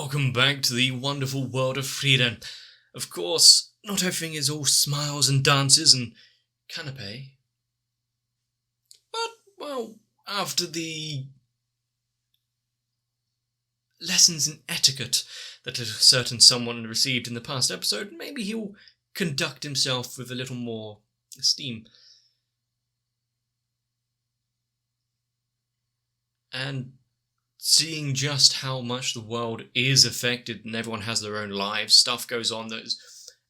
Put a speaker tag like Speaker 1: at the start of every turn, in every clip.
Speaker 1: welcome back to the wonderful world of Frieren. Of course, not everything is all smiles and dances and canapé. But, well, after the lessons in etiquette that a certain someone received in the past episode, maybe he'll conduct himself with a little more esteem. And seeing just how much the world is affected and everyone has their own lives, stuff goes on that is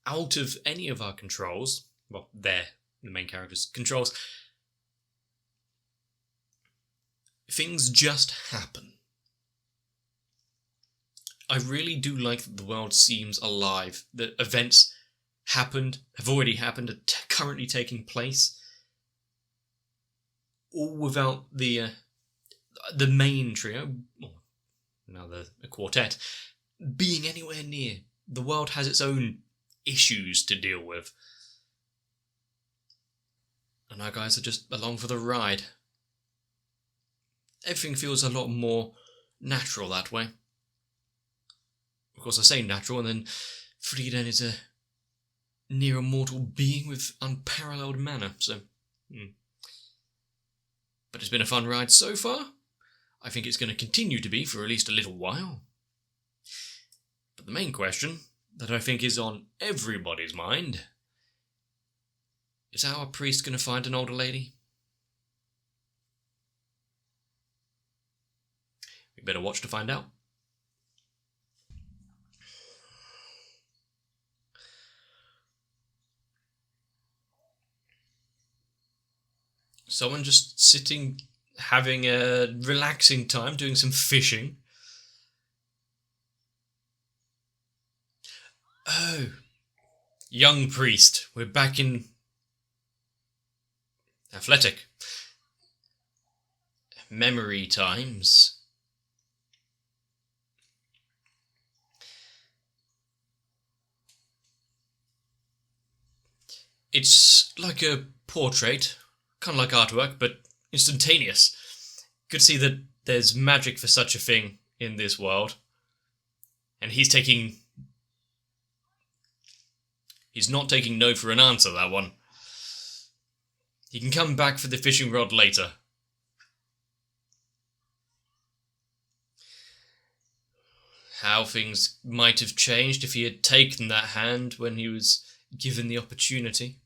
Speaker 1: out of any of our controls. Well, the main characters' controls. Things just happen. I really do like that the world seems alive, that events happened, have already happened, are currently taking place, all without the main trio, or now the quartet, being anywhere near. The world has its own issues to deal with. And our guys are just along for the ride. Everything feels a lot more natural that way. Of course, I say natural, and then Frieren is a near immortal being with unparalleled manner, so... But it's been a fun ride so far. I think it's going to continue to be for at least a little while. But the main question that I think is on everybody's mind is how our priest going to find an older lady? We better watch to find out. Someone just sitting, having a relaxing time, doing some fishing. Oh, young priest, we're back in athletic. Memory times. It's like a portrait. Kind of like artwork, but instantaneous. Could see that there's magic for such a thing in this world. And he's not taking no for an answer, that one. He can come back for the fishing rod later. How things might have changed if he had taken that hand when he was given the opportunity.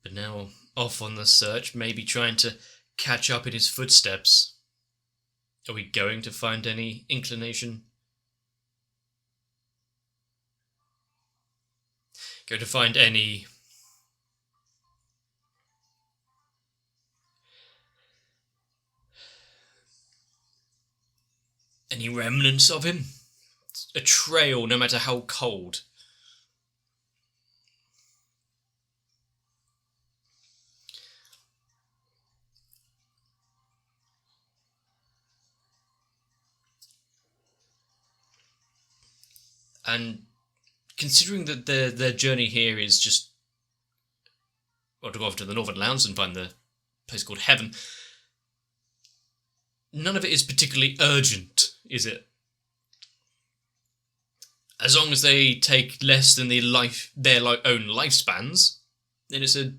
Speaker 1: But now off on the search, maybe trying to catch up in his footsteps. Are we going to find any inclination? Going to find any remnants of him? A trail, no matter how cold. And considering that their journey here is just, well, to go off to the Northern Lands and find the place called Heaven, none of it is particularly urgent, is it? As long as they take less than their own lifespans, then it's a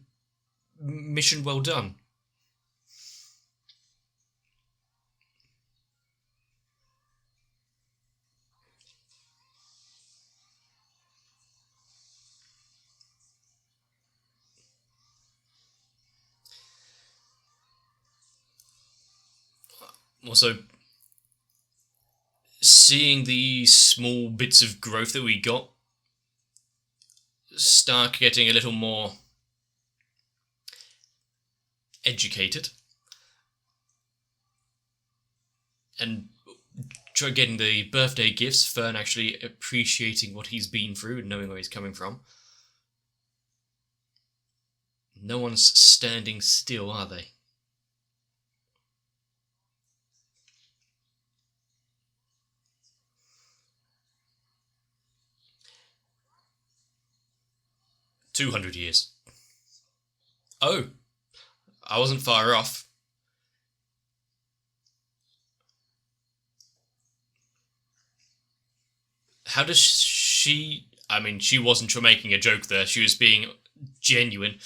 Speaker 1: mission well done. Also, seeing the small bits of growth that we got start getting a little more educated and try getting the birthday gifts, Fern actually appreciating what he's been through and knowing where he's coming from. No one's standing still, are they? $200 years. Oh, I wasn't far off. How does she... I mean, she wasn't making a joke there. She was being genuine.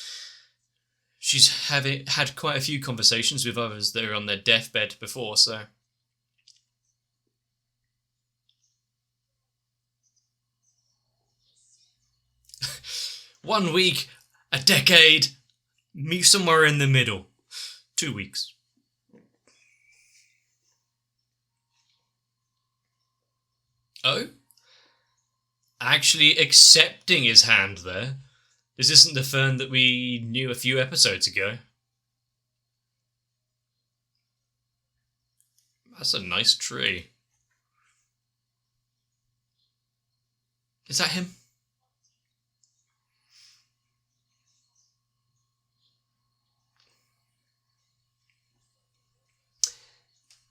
Speaker 1: She's had quite a few conversations with others that are on their deathbed before, so... 1 week, a decade, me somewhere in the middle. 2 weeks. Oh? Actually accepting his hand there. This isn't the Fern that we knew a few episodes ago. That's a nice tree. Is that him?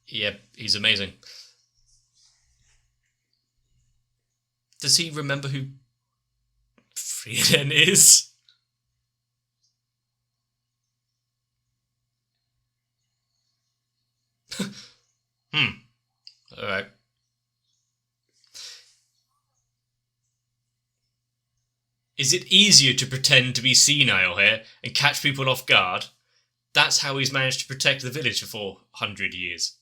Speaker 1: Yep, he's amazing. Does he remember who Frieren is? Alright. Is it easier to pretend to be senile here and catch people off guard? That's how he's managed to protect the village for 400 years.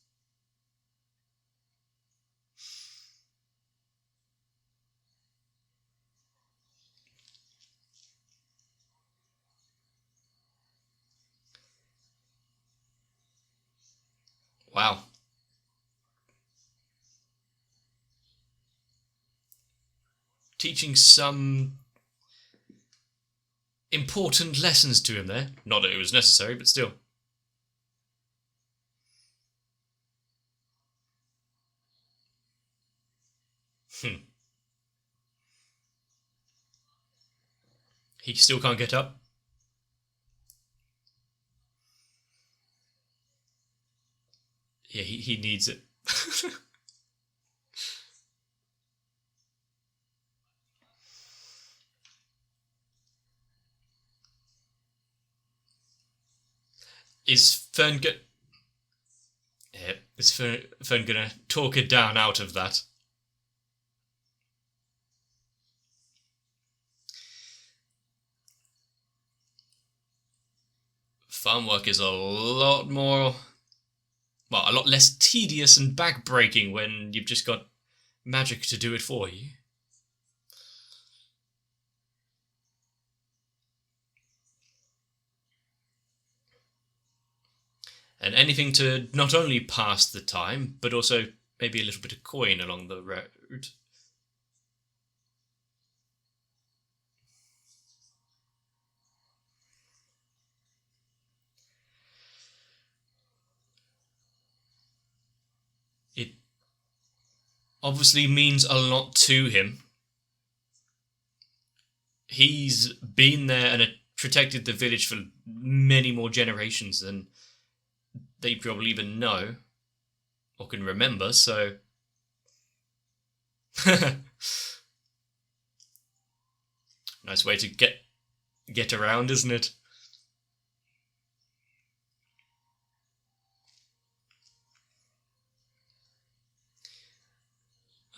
Speaker 1: Wow. Teaching some important lessons to him there. Not that it was necessary, but still. He still can't get up? Yeah, he needs it. Is Fern is Fern gonna talk her down out of that? Farm work is a lot more... well, a lot less tedious and back-breaking when you've just got magic to do it for you. And anything to not only pass the time, but also maybe a little bit of coin along the road. It obviously means a lot to him. He's been there and protected the village for many more generations than they probably even know or can remember, so... nice way to get around, isn't it?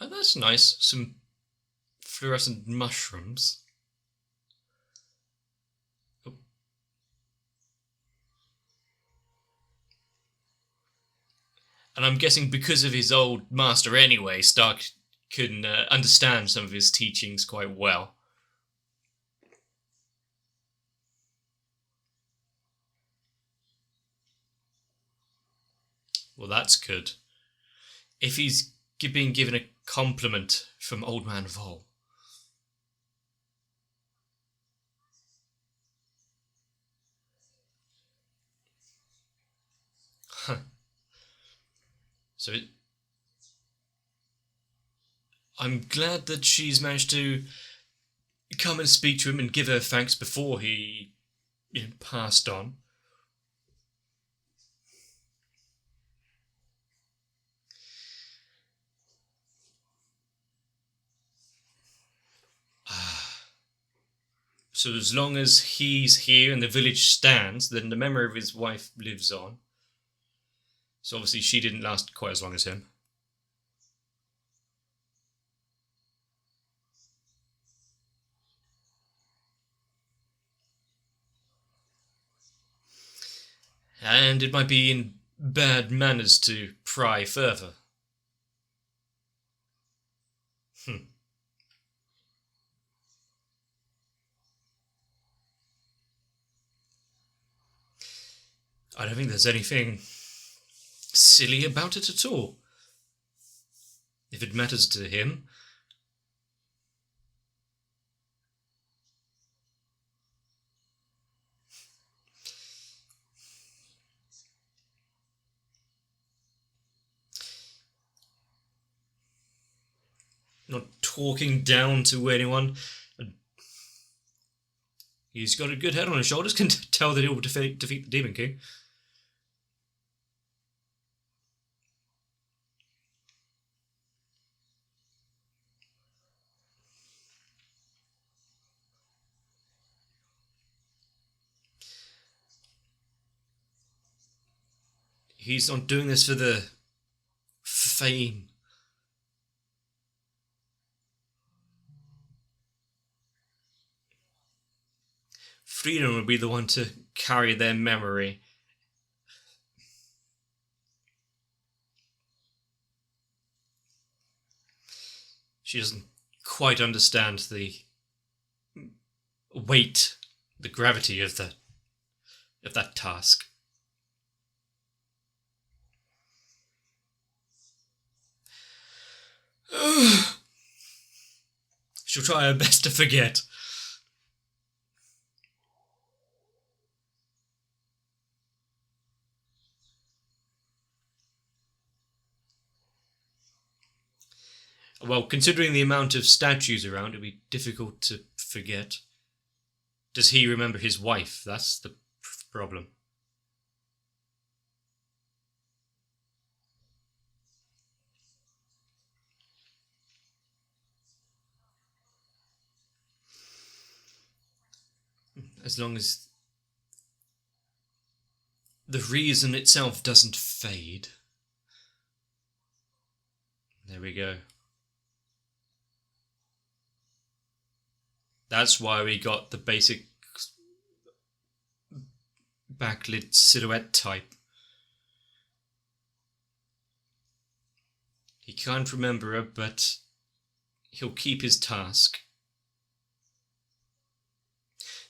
Speaker 1: Oh, that's nice. Some fluorescent mushrooms. Oh. And I'm guessing because of his old master anyway, Stark can understand some of his teachings quite well. Well, that's good. If he's being given a compliment from Old Man Vol. Huh. So I'm glad that she's managed to come and speak to him and give her thanks before he passed on. So as long as he's here and the village stands, then the memory of his wife lives on. So obviously she didn't last quite as long as him. And it might be in bad manners to pry further. I don't think there's anything silly about it at all. If it matters to him. Not talking down to anyone. He's got a good head on his shoulders, can tell that he will defeat the Demon King. He's not doing this for the fame. Frieren would be the one to carry their memory. She doesn't quite understand the weight, the gravity of that task. She'll try her best to forget. Well, considering the amount of statues around, it'd be difficult to forget. Does he remember his wife? That's the problem. As long as the reason itself doesn't fade. There we go. That's why we got the basic backlit silhouette type. He can't remember her, but he'll keep his task.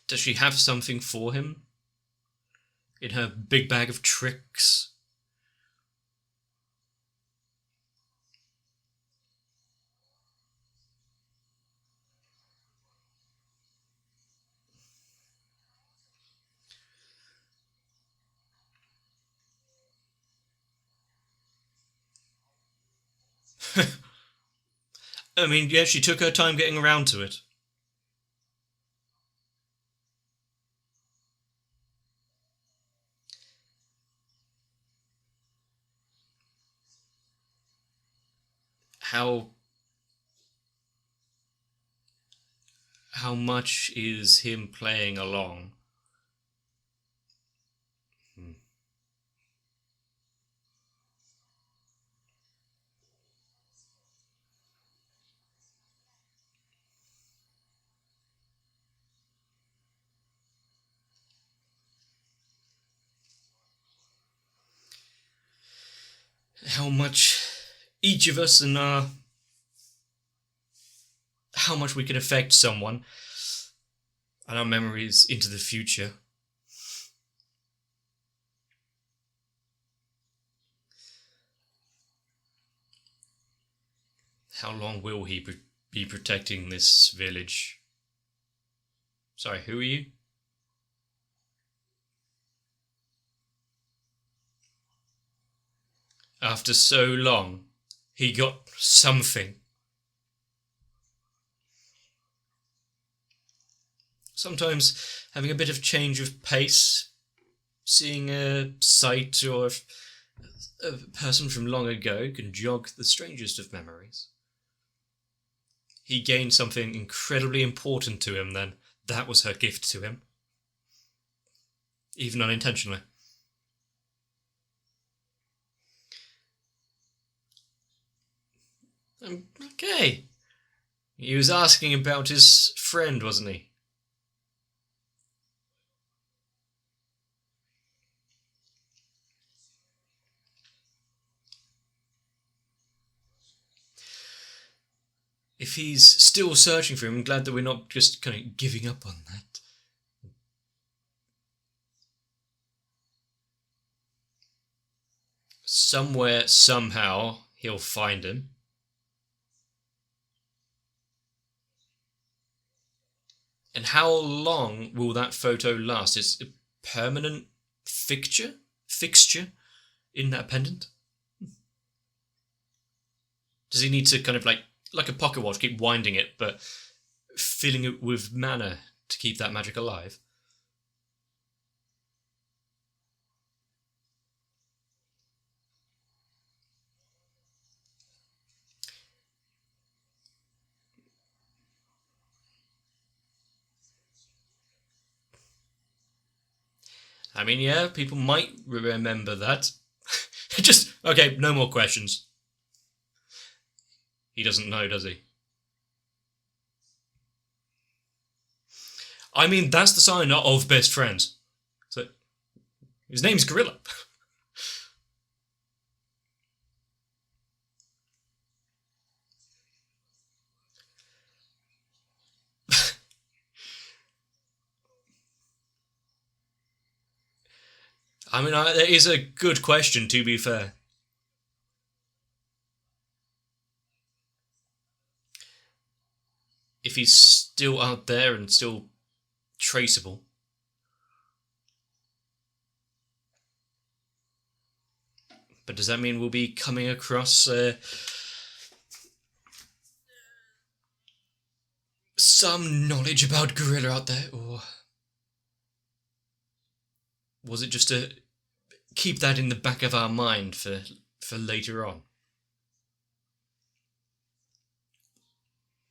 Speaker 1: Does she have something for him? In her big bag of tricks? I mean, yeah, she took her time getting around to it. How much is him playing along? How much each of us and how much we can affect someone and our memories into the future. How long will he be protecting this village? Sorry, who are you? After so long, he got something. Sometimes having a bit of change of pace, seeing a sight or a person from long ago can jog the strangest of memories. He gained something incredibly important to him then, that was her gift to him. Even unintentionally. Okay. He was asking about his friend, wasn't he? If he's still searching for him, I'm glad that we're not just kind of giving up on that. Somewhere, somehow, he'll find him. And how long will that photo last? It's a permanent fixture in that pendant? Does he need to kind of like a pocket watch, keep winding it, but filling it with mana to keep that magic alive? I mean, yeah, people might remember that. Just, okay, no more questions. He doesn't know, does he? I mean, that's the sign of best friends. So, his name's Gorilla. I mean, that is a good question, to be fair. If he's still out there and still traceable. But does that mean we'll be coming across some knowledge about Gorilla out there, or was it just to keep that in the back of our mind for later on?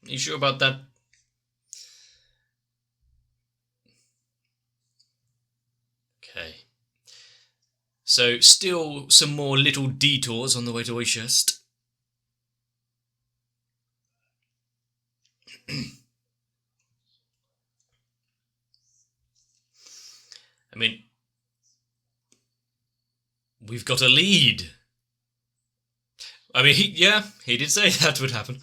Speaker 1: Are you sure about that? Okay. So, still some more little detours on the way to Oishest. I mean, we've got a lead. I mean, he did say that would happen.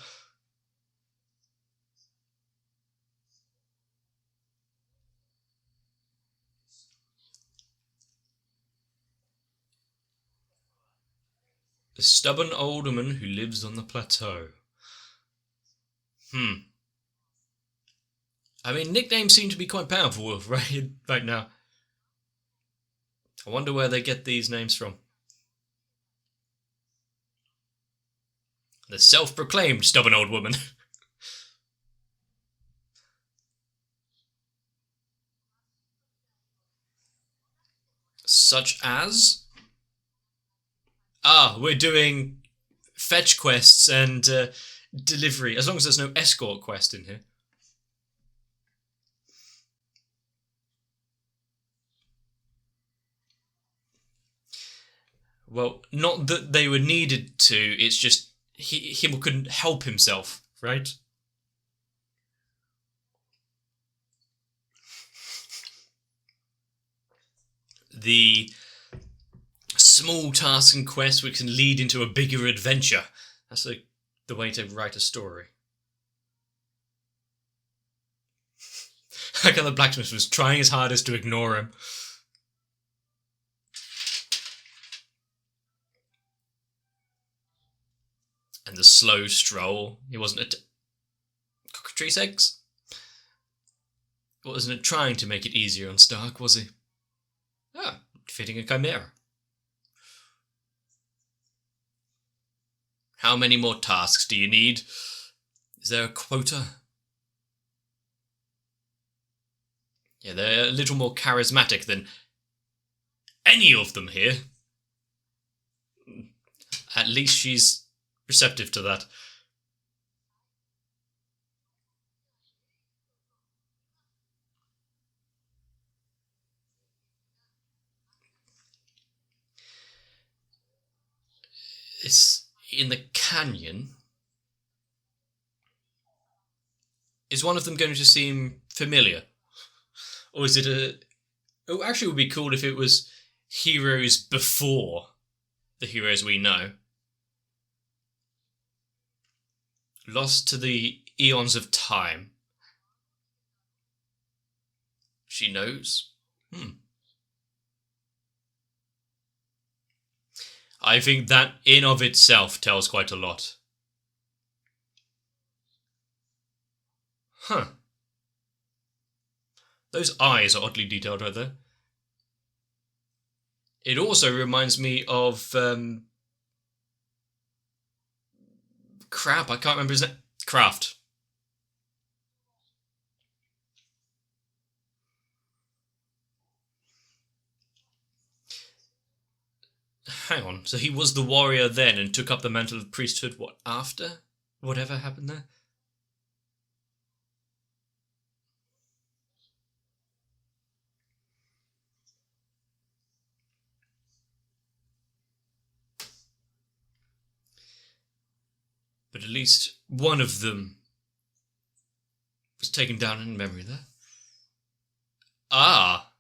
Speaker 1: The stubborn old woman who lives on the plateau. I mean, nicknames seem to be quite powerful right now. I wonder where they get these names from. The self-proclaimed stubborn old woman. Such as? We're doing fetch quests and delivery, as long as there's no escort quest in here. Well, not that they were needed to, it's just he couldn't help himself, right? The small tasks and quests which can lead into a bigger adventure. That's the way to write a story. Like how the blacksmith was trying his hardest to ignore him. And the slow stroll. He wasn't at cockatrice eggs? Wasn't it trying to make it easier on Stark, was he? Defeating a chimera. How many more tasks do you need? Is there a quota? Yeah, they're a little more charismatic than any of them here. At least she's receptive to that. It's in the canyon. Is one of them going to seem familiar? Or is it a... Oh, actually, it would be cool if it was heroes before the heroes we know. Lost to the eons of time. She knows. I think that in of itself tells quite a lot. Huh. Those eyes are oddly detailed right there. It also reminds me of... crap, I can't remember his name. Kraft. Hang on, so he was the warrior then and took up the mantle of priesthood, what, after? Whatever happened there? But at least one of them was taken down in memory there. Ah!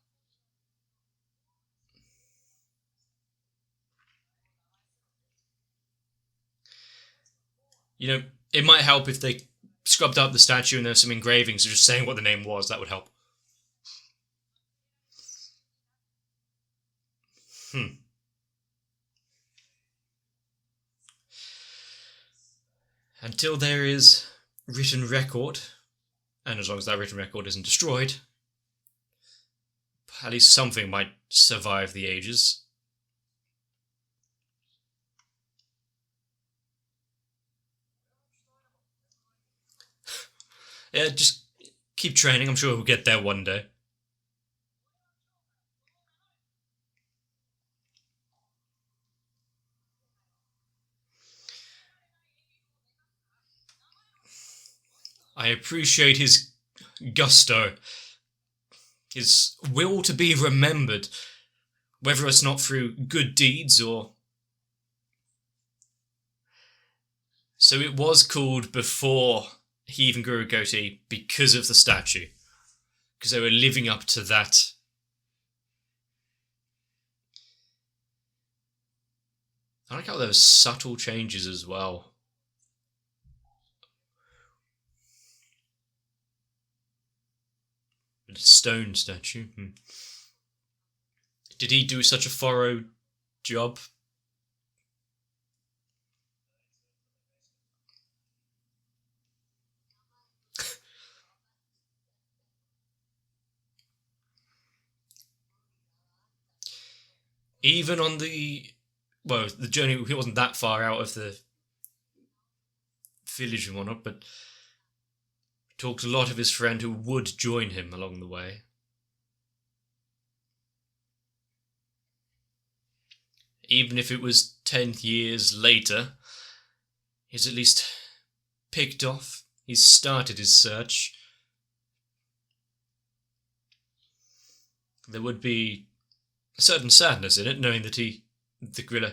Speaker 1: You know, it might help if they scrubbed up the statue and there's some engravings just saying what the name was. That would help. Until there is written record, and as long as that written record isn't destroyed, at least something might survive the ages. Yeah, just keep training. I'm sure we'll get there one day. I appreciate his gusto, his will to be remembered, whether it's not through good deeds or... So it was called before he even grew a goatee because of the statue. Because they were living up to that. I like how there were subtle changes as well. A stone statue. Did he do such a thorough job? Even on the journey, he wasn't that far out of the village and whatnot, but talked a lot of his friend who would join him along the way. Even if it was 10 years later, he's at least picked off. He's started his search. There would be a certain sadness in it, knowing that the gorilla,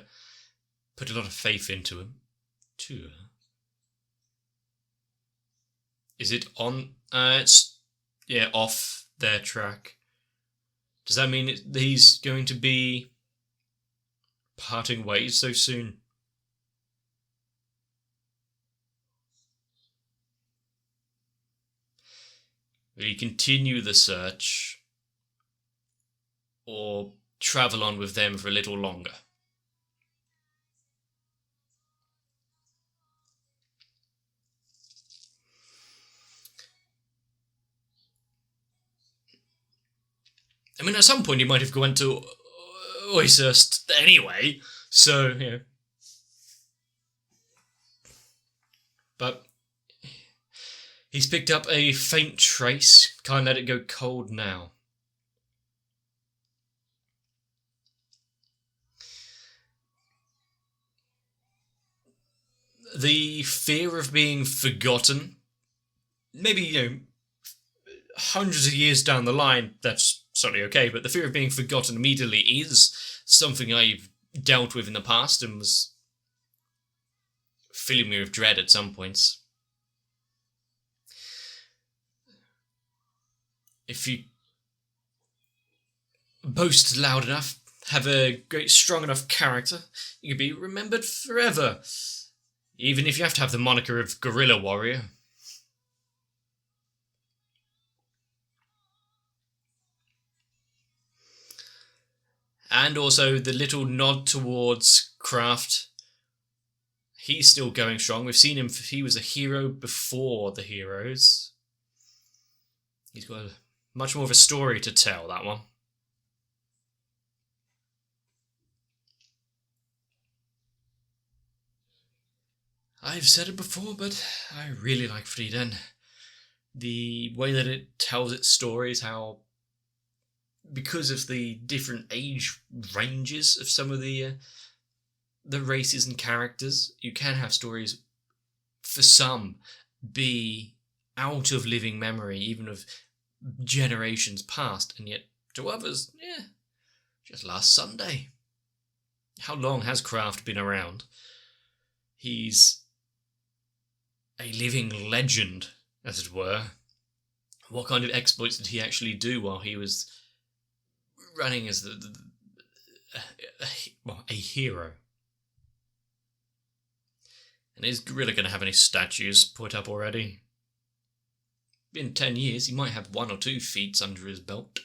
Speaker 1: put a lot of faith into him, too. Is it on? It's off their track. Does that mean he's going to be parting ways so soon? Will he continue the search or travel on with them for a little longer? I mean, at some point he might have gone to Oysust anyway, so, you know. But he's picked up a faint trace. Can't let it go cold now. The fear of being forgotten, maybe, you know, hundreds of years down the line, that's certainly okay, but the fear of being forgotten immediately is something I've dealt with in the past and was filling me with dread at some points. If you boast loud enough, have a great strong enough character, you can be remembered forever. Even if you have to have the moniker of Guerrilla Warrior. And also the little nod towards Kraft. He's still going strong. We've seen him, he was a hero before the heroes. He's got much more of a story to tell, that one. I've said it before, but I really like Frieren. The way that it tells its stories, how, because of the different age ranges of some of the races and characters, you can have stories, for some, be out of living memory, even of generations past, and yet to others, just last Sunday. How long has Kraft been around? He's a living legend, as it were. What kind of exploits did he actually do while he was running as a hero? And is Guerrilla going to have any statues put up already? In 10 years, he might have 1 or 2 feats under his belt.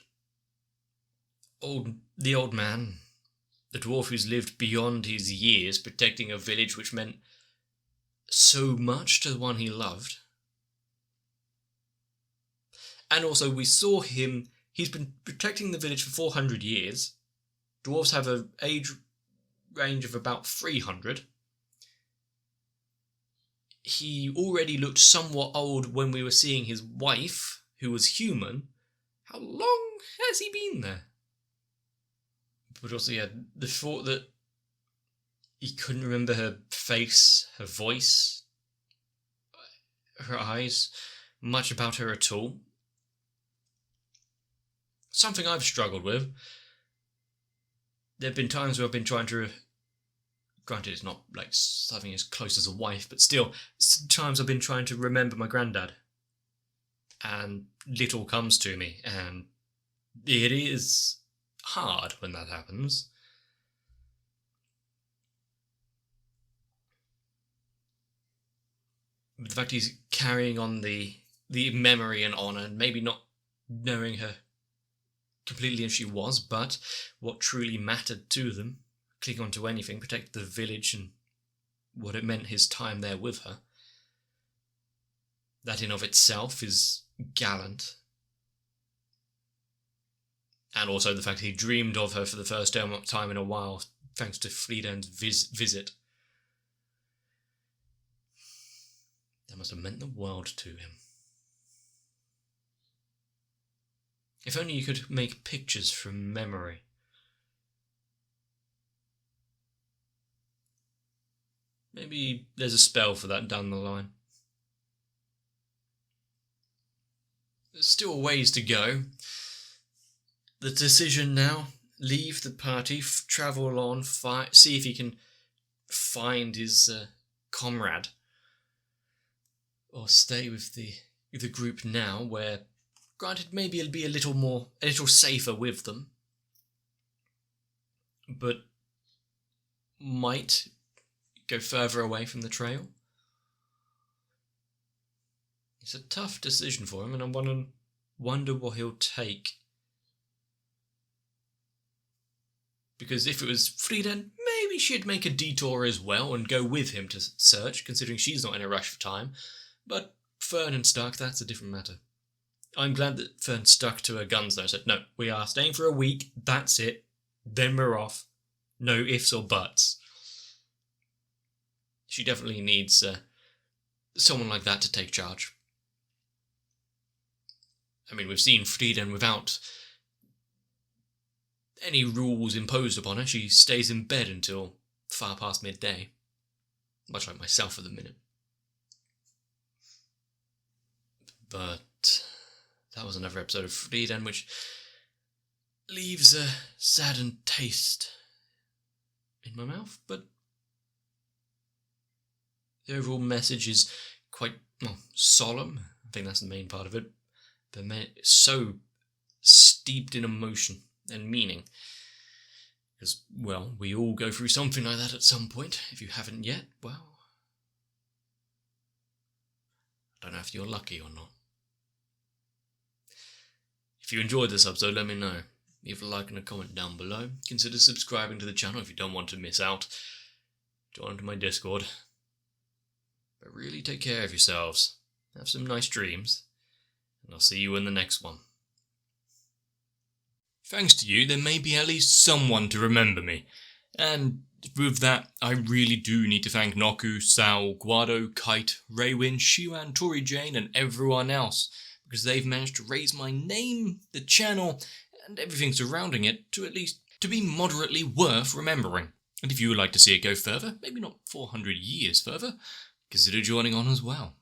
Speaker 1: The old man, the dwarf who's lived beyond his years, protecting a village which meant so much to the one he loved. And also, we saw him, he's been protecting the village for 400 years. Dwarves have an age range of about 300. He already looked somewhat old when we were seeing his wife, who was human. How long has he been there? But also, the thought that he couldn't remember her face, her voice, her eyes, much about her at all. Something I've struggled with. There have been times where I've been trying to, granted it's not like something as close as a wife, but still, times I've been trying to remember my granddad. And little comes to me, and it is hard when that happens. But the fact he's carrying on the memory and honour, and maybe not knowing her completely as she was, but what truly mattered to them, cling on to anything, protect the village and what it meant his time there with her. That in of itself is gallant. And also the fact he dreamed of her for the first time in a while, thanks to Frieren's visit. That must have meant the world to him. If only you could make pictures from memory. Maybe there's a spell for that down the line. There's still ways to go. The decision now, leave the party, travel on, see if he can find his comrade. Or stay with the group now, where, granted, maybe it'll be a little safer with them, but might go further away from the trail. It's a tough decision for him, and I wonder what he'll take. Because if it was Frieren, maybe she'd make a detour as well and go with him to search, considering she's not in a rush for time. But Fern and Stark, that's a different matter. I'm glad that Fern stuck to her guns though, said, no, we are staying for a week, that's it, then we're off. No ifs or buts. She definitely needs someone like that to take charge. I mean, we've seen Frieren without any rules imposed upon her. She stays in bed until far past midday. Much like myself at the minute. But that was another episode of Frieren, which leaves a saddened taste in my mouth, but The overall message is quite solemn. I think that's the main part of it. But so steeped in emotion and meaning. Because, well, we all go through something like that at some point. If you haven't yet, well, I don't know if you're lucky or not. If you enjoyed this episode, let me know. Leave a like and a comment down below. Consider subscribing to the channel if you don't want to miss out. Join to my Discord. But really take care of yourselves. Have some nice dreams. And I'll see you in the next one. Thanks to you, there may be at least someone to remember me. And with that, I really do need to thank Noku, Sao, Guado, Kite, Raywin, Shiwan, Tori Jane, and everyone else, because they've managed to raise my name, the channel, and everything surrounding it to be moderately worth remembering. And if you would like to see it go further, maybe not 400 years further, consider joining on as well.